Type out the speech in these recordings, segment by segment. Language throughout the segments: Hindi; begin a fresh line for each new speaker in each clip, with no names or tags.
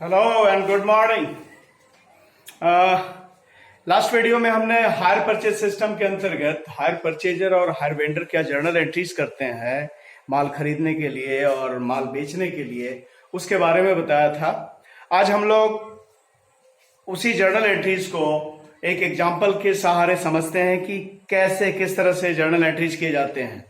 Hello and good morning. Last video में हमने हायर परचेज सिस्टम के अंतर्गत हायर परचेजर और हायर वेंडर क्या जर्नल एंट्रीज करते हैं माल खरीदने के लिए और माल बेचने के लिए, उसके बारे में बताया था। आज हम लोग उसी जर्नल एंट्रीज को एक एग्जाम्पल के सहारे समझते हैं कि कैसे किस तरह से जर्नल एंट्रीज किए जाते हैं।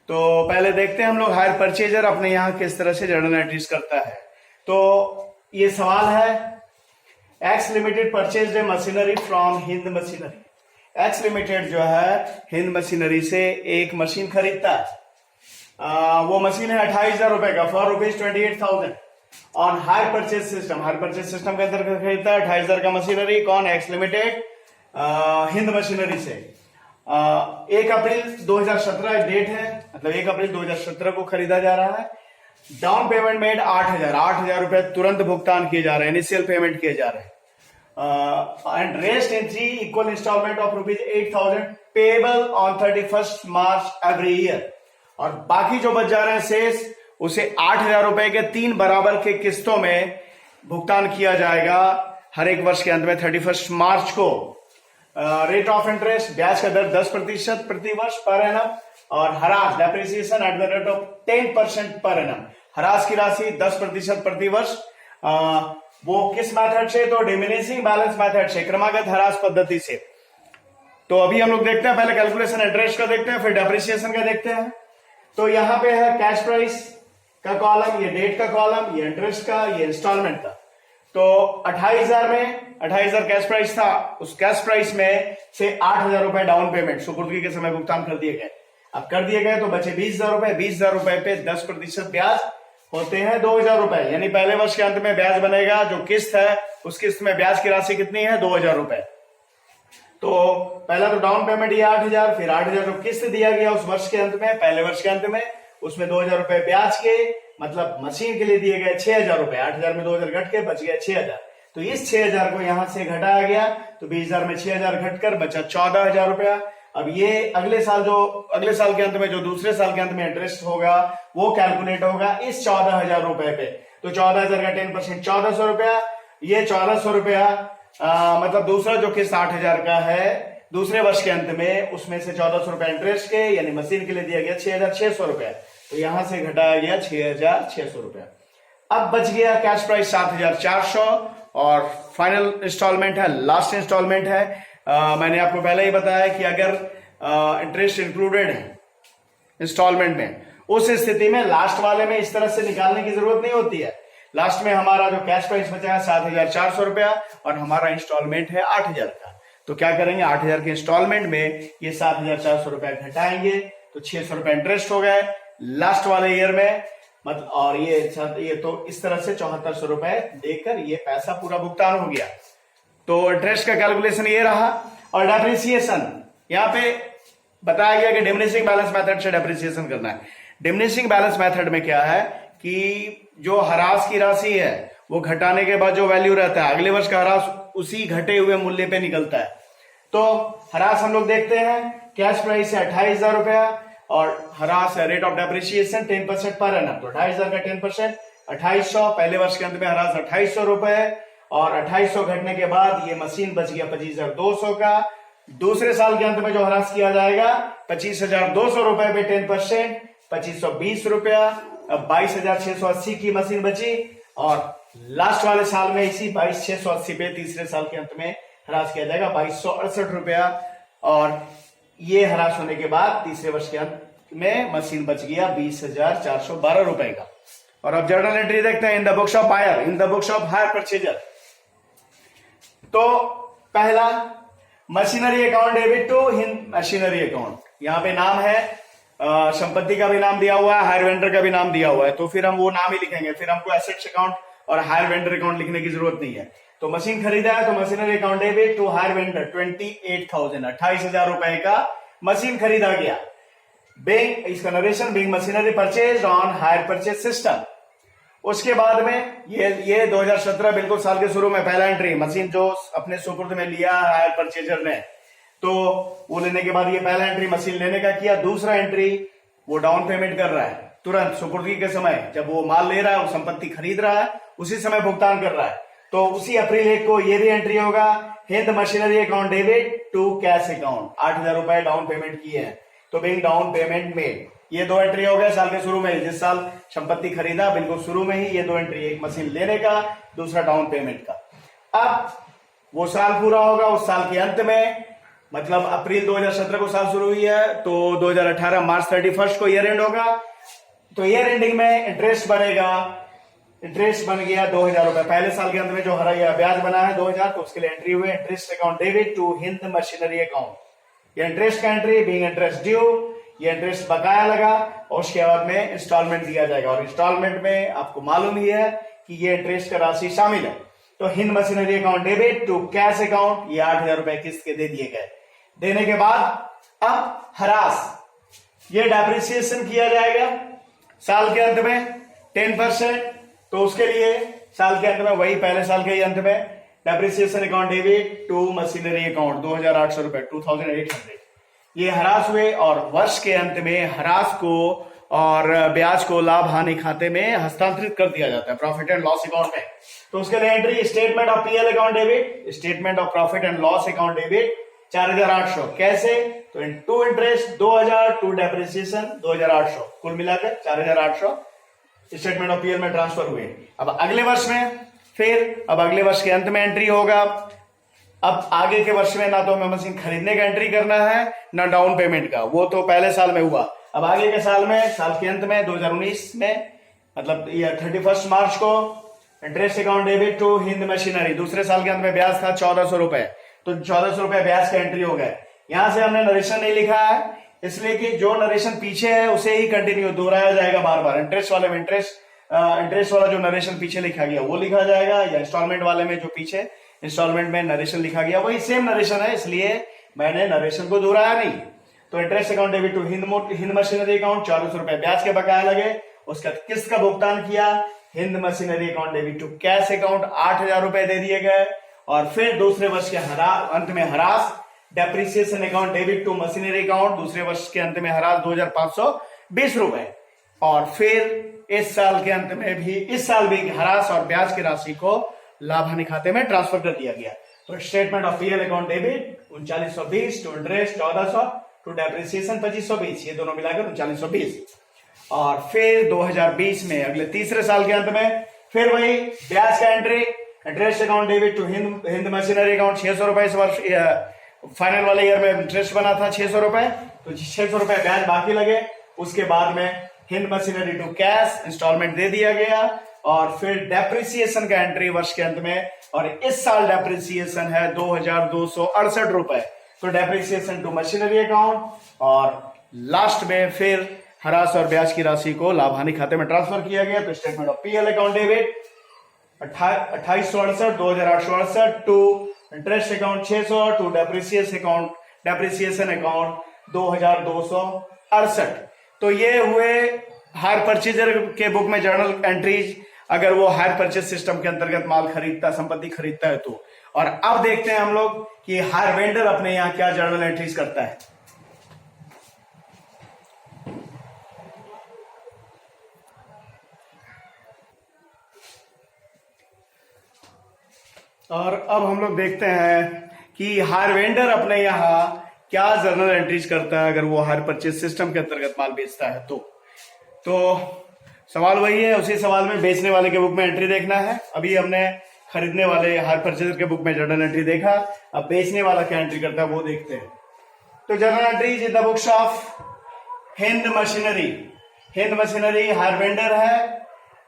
तो पहले देखते हैं हम लोग हायर परचेजर अपने यहाँ किस तरह से जर्नल एंट्रीज करता है। तो ये सवाल है, x limited purchase a machinery from Hind machinery. X limited जो है हिंद मशीनरी से एक मशीन खरीदता है। वो मशीन है 28,000 रुपए का, for ₹28,000 on hire purchase system. Higher purchase system के अंतर्गत खरीदता है 28,000 का मशीनरी। कौन? एक्स लिमिटेड हिंद मशीनरी से। 1 अप्रैल 2017 डेट है, मतलब 1 अप्रैल 2017 को खरीदा जा रहा है। डाउन पेमेंट मेड 8,000 रुपए तुरंत भुगतान किए जा रहे हैं, इनिशियल पेमेंट किए जा रहे हैं। And rest in 3 equal installment of ₹8,000 payable on 31 March every year. और बाकी जो बच जा रहे हैं शेष, उसे 8,000 रुपए के 3 बराबर के किस्तों में भुगतान किया जाएगा हर एक वर्ष के अंत में 31 मार्च को। रेट ऑफ इंटरेस्ट, ब्याज का दर 10% प्रति वर्ष पर एनम, और harass depreciation at the rate of 10% per annum. Harass की राशि 10% प्रति वर्ष। वो किस मेथड से? तो डिमिनिशिंग बैलेंस मेथड से, क्रमागत हरास पद्धति से। तो अभी हम लोग देखते हैं, पहले कैलकुलेशन इंटरेस्ट का देखते हैं, फिर डेप्रिसिएशन का देखते हैं। तो यहां पे है कैश प्राइस का कॉलम, ये डेट का कॉलम, ये इंटरेस्ट का, ये इंस्टॉलमेंट का। तो 28,000 में 28,000 कैश प्राइस था, उस कैश प्राइस में से 8,000 रुपए डाउन पेमेंट सुपुर्दगी के समय भुगतान कर दिए गए। अब कर दिए गए तो बचे 20,000 रुपए। 20,000 रुपए पे 10% ब्याज होते हैं 2,000 रुपए। यानी पहले वर्ष के अंत में ब्याज बनेगा, जो किस्त है उस किस्त में ब्याज की राशि कितनी है? 2,000 रुपए। तो पहला तो डाउन पेमेंट ये 8,000, फिर 8,000 जो किस्त दिया गया उस वर्ष के अंत में, पहले वर्ष के अंत में, उसमें 2,000 रुपए ब्याज के, मतलब मशीन के लिए दिए गए 6,000 रुपए। 8,000 में 2,000 घट के बच गया 6,000। तो इस 6,000 को यहां से घटाया गया, तो 20,000 में 6,000 घटकर बचा 14,000 रुपया। अब ये अगले साल के अंत में, जो दूसरे साल के अंत में इंटरेस्ट होगा, वो कैलकुलेट होगा इस 14,000 रुपए पे। तो 14,000 का 10% 1,400 रुपया। ये 1,400 रुपया मतलब दूसरा जो किस्त 8,000 का है दूसरे वर्ष के अंत में, उसमें से 1,400 रुपया इंटरेस्ट के, यानी मशीन के लिए दिया गया 6,600 रुपया। तो यहां से घटाया गया 6,600 रुपया। अब बच गया कैश प्राइस 7,400, और फाइनल इंस्टॉलमेंट है, लास्ट इंस्टॉलमेंट है। मैंने आपको पहले ही बताया कि अगर इंटरेस्ट इंक्लूडेड है इंस्टॉलमेंट में, उस स्थिति में लास्ट वाले में इस तरह से निकालने की जरूरत नहीं होती है। लास्ट में हमारा जो कैश प्राइस बचा है 7,400 रुपया, और हमारा इंस्टॉलमेंट है 8,000 का। तो क्या करेंगे? 8,000 के इंस्टॉलमेंट में ये 7,400 रुपया घटाएंगे, तो 600 रुपया इंटरेस्ट हो गए लास्ट वाले ईयर में, मतलब। और ये तो इस तरह से 7,400 रुपए देकर ये पैसा पूरा भुगतान हो गया। तो इंटरेस्ट का कैलकुलेशन ये रहा। और डेप्रिसिएशन यहाँ पे बताया गया कि डिमिनिशिंग बैलेंस मेथड से डेप्रिसिएशन करना है। डिमिनिशिंग बैलेंस मेथड में क्या है कि जो हरास की राशि है वो घटाने के बाद जो वैल्यू रहता है, अगले वर्ष का हरास उसी घटे हुए मूल्य पे निकलता है। तो हरास हम लोग देखते हैं, कैश प्राइस है 28,000 रुपया, और हरास है rate of depreciation 10% per annum. तो 28,000 का 10% 2,800। पहले वर्ष के अंत में हरास 2,800 रुपए, और 2,800 घटने के बाद ये मशीन बच गया 25,200 का। दूसरे साल के अंत में जो हरास किया जाएगा 25,200 रुपए पे 10% 2,520 रुपया। अब 22,680 की मशीन बची, और लास्ट वाले साल में इसी 22,680 पे तीसरे साल के अंत में हरास किया जाएगा 2,268 रुपया। और ये हरास होने के बाद तीसरे वर्ष के अंत में मशीन बच गया 20,412 रुपए का। और अब जर्नल एंट्री देखते हैं in the books of hire, in the books of hire purchaser. तो पहला machinery account debit to Hind machinery account. यहाँ पे नाम है, संपत्ति का भी नाम दिया हुआ है, हायर वेंडर का भी नाम दिया हुआ है, तो फिर हम वो नाम ही लिखेंगे। फिर हमको एसेट्स अकाउंट और हायर वेंडर अकाउंट लिखने की जरूरत नहीं है। तो मशीन खरीदा है तो machinery account debit to hire vendor 28,000, 28,000 रुपए का मशीन खरीदा गया। बेइंग, इसका narration, being machinery purchase on hire purchase system. उसके बाद में ये 2017 बिल्कुल साल के शुरू में पहला एंट्री, मशीन जो अपने सुपुर्द में लिया हायर परचेजर ने, तो वो लेने के बाद ये पहला एंट्री मशीन लेने का किया। दूसरा एंट्री वो डाउन पेमेंट कर रहा है, तुरंत सुपुर्दगी के समय जब वो माल ले रहा है, वो संपत्ति खरीद रहा है, उसी समय भुगतान कर रहा है, तो उसी अप्रैल 1 को ये भी एंट्री होगा, Hind machinery account debit to cash account, 8,000 रुपए डाउन पेमेंट किए हैं, तो बिंग डाउन पेमेंट मेड। ये 2 एंट्री हो गए साल के शुरू में ही, जिस साल संपत्ति खरीदा बिल्कुल शुरू में ही ये 2 एंट्री, एक मशीन लेने का, दूसरा डाउन पेमेंट का। अब वो साल पूरा होगा, उस साल के अंत में, मतलब अप्रैल 2017 को साल शुरू हुई है, तो 2018 मार्च 31 को ईयर एंड होगा, तो ईयर एंडिंग में इंटरेस्ट बनेगा, इंटरेस्ट बन गया 2,000 रुपए। पहले साल के अंत में जो हरा या ब्याज बना है 2,000, तो उसके लिए एंट्री हुई interest account debit to Hind machinery account. ये इंटरेस्ट का एंट्री, बीइंग इंटरेस्ट ड्यू, ये इंटरेस्ट बकाया लगा, और उसके बाद में इंस्टॉलमेंट दिया जाएगा, और इंस्टॉलमेंट में आपको मालूम ही है कि ये इंटरेस्ट का राशि शामिल है। तो Hind machinery account debit to cash account, ये 8,000 रुपए किस्त के दे दिए गए। देने के बाद अब हरास, ये डेप्रिसिएशन किया जाएगा साल के अंत में 10%, तो उसके लिए साल के अंत में वही पहले साल के अंत में depreciation account debit to machinery account 2,800 रुपए, 2,800 ये हरास हुए, और वर्ष के अंत में हरास को और ब्याज को लाभ हानि खाते में हस्तांतरित कर दिया जाता है, प्रॉफिट एंड लॉस अकाउंट में। तो उसके लिए entry, statement of PL account debit, statement of profit and loss account debit 4,800, कैसे, तो टू इंटरेस्ट 2,000, टू डेप्रिसिएशन 2,800, कुल मिलाकर 4,800 स्टेटमेंट ऑफ पीएल में ट्रांसफर हुए। अब अगले वर्ष में फिर, अब अगले वर्ष के अंत में एंट्री होगा। अब आगे के वर्ष में ना तो हमें मशीन खरीदने का एंट्री करना है, ना डाउन पेमेंट का, वो तो पहले साल में हुआ। अब आगे के साल में, साल के अंत में 2019 में, मतलब ये 31 मार्च को interest account debit to Hind machinery, दूसरे साल के अंत में ब्याज था 1,400 रुपए, तो 1,400 रुपए ब्याज का एंट्री हो गया। यहां से हमने नरेशन नहीं लिखा है, इसलिए कि जो नरेशन पीछे है उसे ही कंटिन्यू दोहराया जाएगा बार बार। इंटरेस्ट वाले में इंटरेस्ट वाला जो नरेशन पीछे लिखा गया वो लिखा जाएगा, या इंस्टॉलमेंट वाले में जो पीछे इंस्टॉलमेंट में नरेशन लिखा गया वही सेम नरेशन है, इसलिए मैंने नरेशन को दोहराया नहीं। तो interest account debit to Hind machinery account 1,400 रुपए ब्याज के बकाया लगे, उसका किस्त का भुगतान किया, Hind machinery account debit to cash account 8,000 रुपए दे दिए गए। और फिर दूसरे वर्ष के अंत में हरास, depreciation account debit to machinery account, दूसरे वर्ष के अंत में हरास 2,520 रुपए। और फिर इस साल के अंत में भी, इस साल भी हरास और ब्याज की राशि को लाभ हानि खाते में ट्रांसफर कर दिया गया। तो statement of PL account debit 3920, to interest 1,400, to depreciation 2,520, ये दोनों मिलाकर 3920। और फिर 2020 में अगले तीसरे साल के अंत में फिर वही ब्याज का entry, interest account debit to Hind machinery account 600 रुपए, इस वर्ष फाइनल वाले ईयर में इंटरेस्ट बना था 600 रुपए, तो 600 रुपए ब्याज बाकी लगे। उसके बाद में Hind machinery two cash installment दे दिया गया, और फिर डेप्रिसिएशन का एंट्री वर्ष के अंत में, और इस साल डेप्रिसिएशन है 2,268 रुपए, तो डेप्रिसिएशन टू मशीनरी अकाउंट, और लास्ट में फिर हरास और ब्याज की राशि को लाभ हानि खाते में ट्रांसफर किया गया। तो statement of PL account debit 2,868, 2,868, to interest account 600, to depreciation account 2,268। तो ये हुए हायर परचेजर के बुक में जर्नल एंट्रीज, अगर वो हायर परचेज सिस्टम के अंतर्गत माल खरीदता, संपत्ति खरीदता है तो। और अब देखते हैं हम लोग कि हायर वेंडर अपने यहां क्या जर्नल एंट्रीज करता है। और अब हम लोग देखते हैं कि हायर वेंडर अपने यहां क्या जर्नल एंट्रीज करता है अगर वो हायर परचेज सिस्टम के अंतर्गत माल बेचता है तो सवाल वही है, उसी सवाल में बेचने वाले के बुक में एंट्री देखना है। अभी हमने खरीदने वाले हायर परचेजर के बुक में जर्नल एंट्री देखा, अब बेचने वाला क्या एंट्री करता है वो देखते हैं। तो journal entries in the books of Hind machinery, Hind machinery higher vendor है,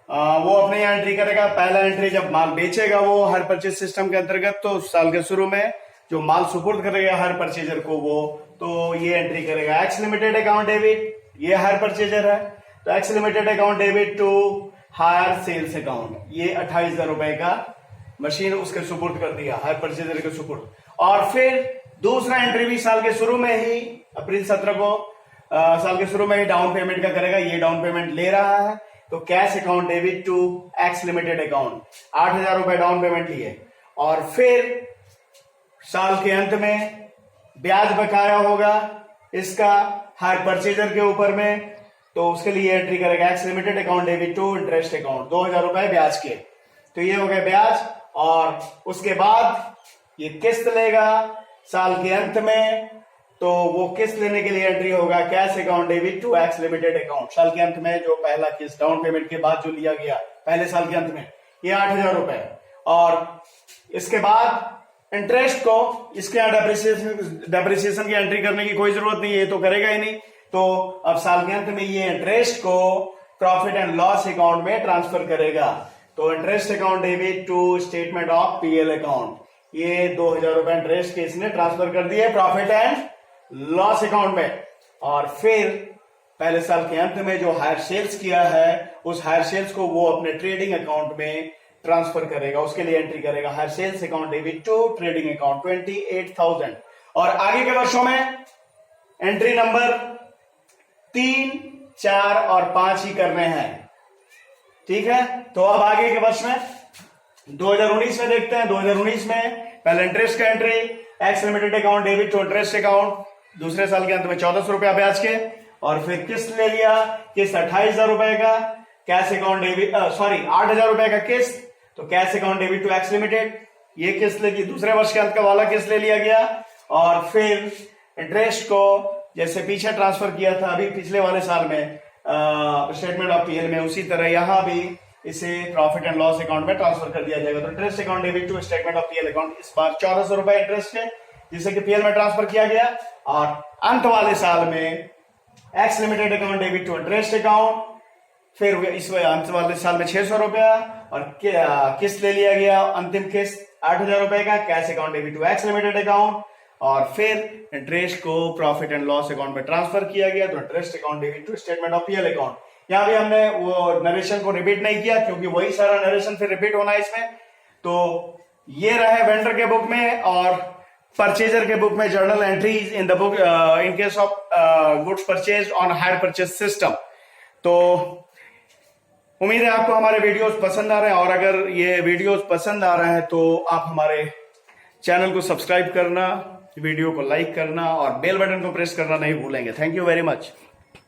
वो अपने यहाँ एंट्री करेगा। पहला एंट्री जब माल बेचेगा वो हायर परचेज सिस्टम के अंतर्गत, तो उस साल के शुरू में जो माल सुपुर्द करेगा हायर परचेजर को वो, तो ये एंट्री करेगा एक्स लिमिटेड अकाउंट डेबिट, ये हायर परचेजर है, तो X limited account debit to hire sales account, ये 28,000 रुपए का मशीन उसके सुपुर्द कर दिया हायर परचेजर के सुपुर्द। और फिर दूसरा एंट्री भी साल के शुरू में ही, अप्रैल 17 को साल के शुरू में ही डाउन पेमेंट का करेगा, ये डाउन पेमेंट ले रहा है, तो cash account debit to X limited account 8,000 रुपए डाउन पेमेंट लिए। और फिर साल के अंत में ब्याज बकाया होगा इसका हायर परचेजर के ऊपर में, तो उसके लिए एंट्री करेगा X limited account debit to interest account 2000 रुपए ब्याज के। तो ये हो गए ब्याज, और उसके बाद ये किस्त लेगा साल के अंत में, तो वो किस्त लेने के लिए एंट्री होगा cash account debit to X limited account. साल के अंत में जो पहला किस्त डाउन पेमेंट के बाद जो लिया गया पहले साल के अंत में, ये 8000 रुपए। और इसके बाद इंटरेस्ट को इसके यहाँ डेप्रिसिएशन की एंट्री करने की कोई जरूरत नहीं है, ये तो करेगा ही नहीं। तो अब साल के अंत में ये इंटरेस्ट को प्रॉफिट एंड लॉस अकाउंट में ट्रांसफर करेगा। तो interest account debit to statement of PL account, ये 2000 रुपए इंटरेस्ट के इसने ट्रांसफर कर दिए प्रॉफिट एंड लॉस अकाउंट में। और फिर पहले साल के अंत में जो हायर सेल्स किया है उस हायर सेल्स को वो अपने ट्रेडिंग अकाउंट में ट्रांसफर करेगा, उसके लिए एंट्री करेगा hire sales account debit to trading account 28,000। और आगे के वर्षों में एंट्री नंबर 3, 4 और 5 ही करने हैं, ठीक है। तो अब आगे के वर्ष में 2019 में देखते हैं। 2019 में पहले इंटरेस्ट का entry X limited account debit to interest account, दूसरे साल के अंत में 1400 रुपया ब्याज के, और फिर किस्त ले लिया, किस्त 28,000 रुपए का, कैश अकाउंट डेबिट 8,000 रुपए का किस्त, तो cash account debit to X limited, ये किस्त लेगी, दूसरे वर्ष के अंत का वाला किस्त ले लिया गया। और फिर इंटरेस्ट को जैसे पीछे ट्रांसफर किया था अभी पिछले वाले साल में स्टेटमेंट ऑफ पीएल में, उसी तरह यहां भी इसे प्रॉफिट एंड लॉस अकाउंट में ट्रांसफर कर दिया जाएगा। तो interest account debit to statement of PL account, इस बार 1400 रुपए इंटरेस्ट है जिसे कि पीएल में ट्रांसफर किया गया। और अंत वाले साल में X limited account debit to interest account, फिर इस अंत वाले साल में 600 रुपया, और किस्त ले लिया गया अंतिम किस्त 8,000 रुपए का, cash account debit to X limited account, और फिर इंटरेस्ट को प्रॉफिट एंड लॉस अकाउंट में ट्रांसफर किया गया, तो interest account debit to statement of PL account. यहां भी हमने वो नरेशन को रिपीट नहीं किया क्योंकि वही सारा नरेशन फिर रिपीट होना है इसमें। तो ये रहे वेंडर के बुक में और परचेजर के बुक में journal entries in the book in case of goods purchase on hire purchase system. तो उम्मीद है आपको हमारे वीडियोस पसंद आ रहे हैं, और अगर ये वीडियोस पसंद आ रहे हैं तो आप हमारे चैनल को सब्सक्राइब करना, वीडियो को लाइक करना और बेल बटन को प्रेस करना नहीं भूलेंगे। Thank you very much.